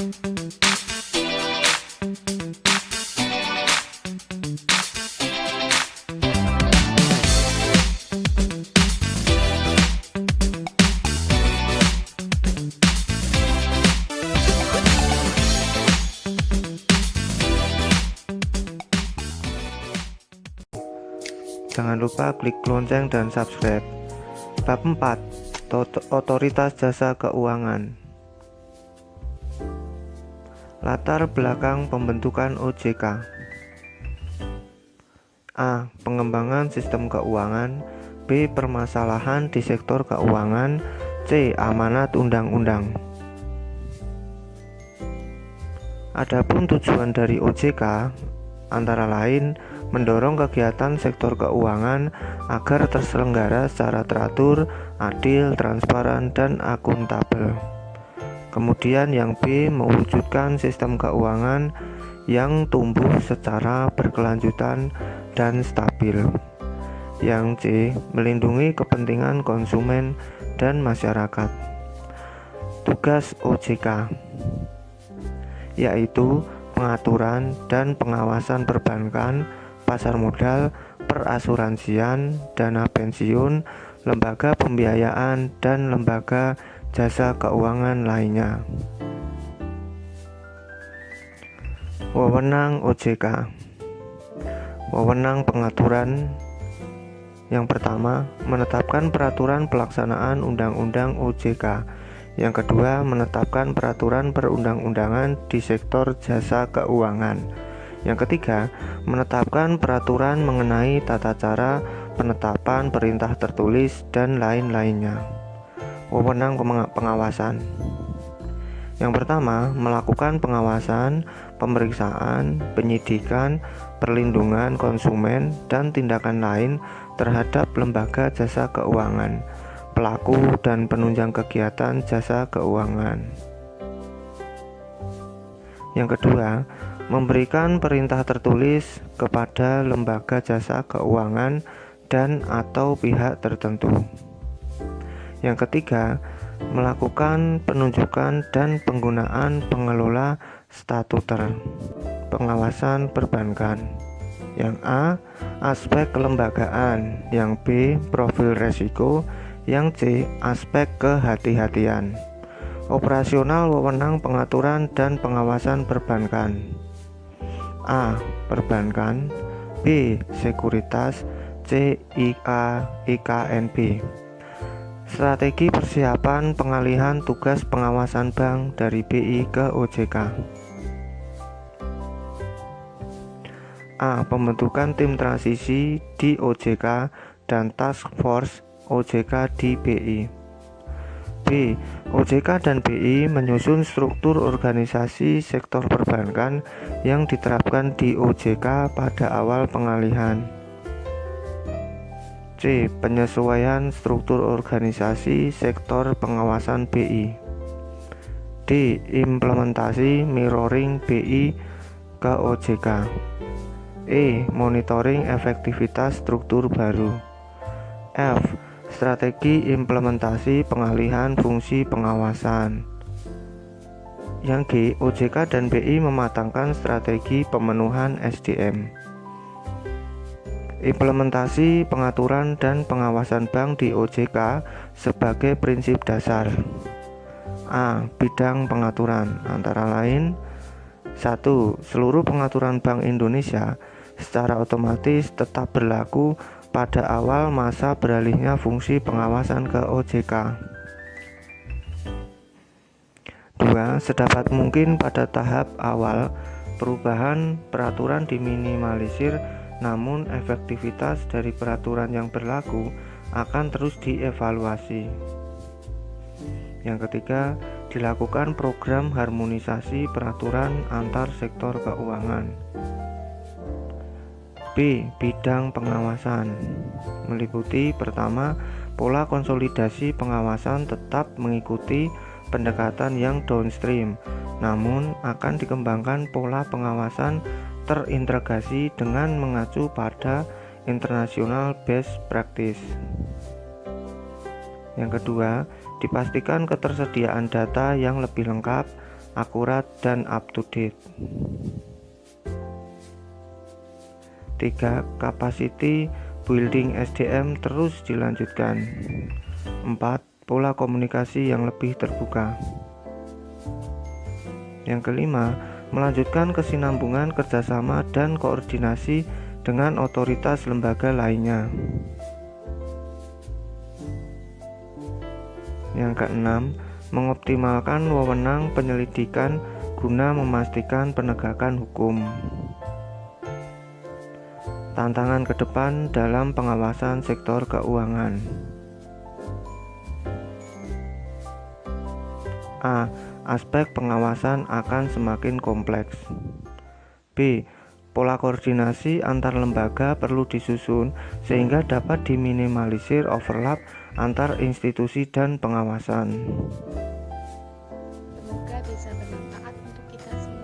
Jangan lupa klik lonceng dan subscribe. Bab 4. Otoritas Jasa Keuangan. Latar belakang pembentukan OJK. A. Pengembangan sistem keuangan. B. Permasalahan di sektor keuangan. C. Amanat undang-undang. Adapun tujuan dari OJK antara lain mendorong kegiatan sektor keuangan agar terselenggara secara teratur, adil, transparan, dan akuntabel. Kemudian yang B, mewujudkan sistem keuangan yang tumbuh secara berkelanjutan dan stabil. Yang C, melindungi kepentingan konsumen dan masyarakat. Tugas OJK yaitu pengaturan dan pengawasan perbankan, pasar modal, perasuransian, dana pensiun, lembaga pembiayaan, dan lembaga jasa keuangan lainnya. Wewenang OJK. Wewenang pengaturan. Yang pertama, menetapkan peraturan pelaksanaan undang-undang OJK. Yang kedua, menetapkan peraturan perundang-undangan di sektor jasa keuangan. Yang ketiga, menetapkan peraturan mengenai tata cara penetapan perintah tertulis dan lain-lainnya. Wewenang pengawasan. Yang pertama, melakukan pengawasan, pemeriksaan, penyidikan, perlindungan konsumen, dan tindakan lain terhadap lembaga jasa keuangan, pelaku dan penunjang kegiatan jasa keuangan. Yang kedua, memberikan perintah tertulis kepada lembaga jasa keuangan dan atau pihak tertentu. Yang ketiga, melakukan penunjukan dan penggunaan pengelola statuter pengawasan perbankan. Yang A, aspek kelembagaan. Yang B, profil resiko. Yang C, aspek kehati-hatian. Operasional wewenang pengaturan dan pengawasan perbankan. A. Perbankan. B. Sekuritas. C. IKNB. Strategi persiapan pengalihan tugas pengawasan bank dari BI ke OJK. A. Pembentukan tim transisi di OJK dan task force OJK di BI. B. OJK dan BI menyusun struktur organisasi sektor perbankan yang diterapkan di OJK pada awal pengalihan. C. Penyesuaian struktur organisasi sektor pengawasan BI. D. Implementasi mirroring BI ke OJK. E. Monitoring efektivitas struktur baru. F. Strategi implementasi pengalihan fungsi pengawasan. Yang G, OJK dan BI mematangkan strategi pemenuhan SDM. Implementasi pengaturan dan pengawasan bank di OJK sebagai prinsip dasar. A. Bidang pengaturan antara lain 1. Seluruh pengaturan Bank Indonesia secara otomatis tetap berlaku pada awal masa beralihnya fungsi pengawasan ke OJK. 2. Sedapat mungkin pada tahap awal perubahan peraturan diminimalisir, namun efektivitas dari peraturan yang berlaku akan terus dievaluasi. Yang ketiga, dilakukan program harmonisasi peraturan antar sektor keuangan. B. Bidang pengawasan meliputi pertama, pola konsolidasi pengawasan tetap mengikuti pendekatan yang downstream, namun akan dikembangkan pola pengawasan terintegrasi dengan mengacu pada international best practice. Yang kedua, dipastikan ketersediaan data yang lebih lengkap, akurat, dan up to date. 3. Capacity building SDM terus dilanjutkan. 4. Pola komunikasi yang lebih terbuka. Yang kelima, melanjutkan kesinambungan kerjasama dan koordinasi dengan otoritas lembaga lainnya. Yang keenam, mengoptimalkan wewenang penyelidikan guna memastikan penegakan hukum. Tantangan ke depan dalam pengawasan sektor keuangan. A. Aspek pengawasan akan semakin kompleks. B. Pola koordinasi antar lembaga perlu disusun sehingga dapat diminimalisir overlap antar institusi dan pengawasan. Semoga bisa bermanfaat untuk kita semua.